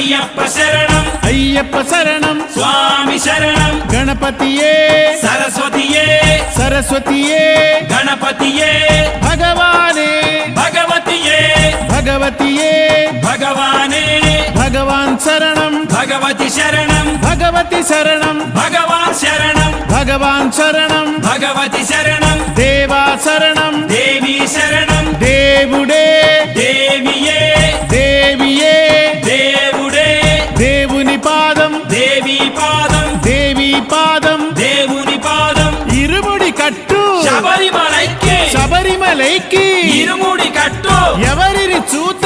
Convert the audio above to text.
అయ్యప్ప శరణం అయ్యప్ప శరణం స్వామి శరణం గణపతియే సరస్వతియే సరస్వతియే గణపతియే భగవానే భగవతియే భగవతియే భగవానే భగవాన్ శరణం భగవతి శరణం భగవతి శరణం భగవాన్ శరణం భగవాన్ శరణం భగవతి శరణం దేవా శరణం దేవి శరణం దేవుడే దేవియే దేవియే దేవుడే దేవుని పాదం దేవి పాదం దేవి పాదం దేవుని పాదం ఇరుముడి కట్టు శబరిమలైకి శబరిమలైకి ఇరుముడి కట్టు ఎవరిని చూత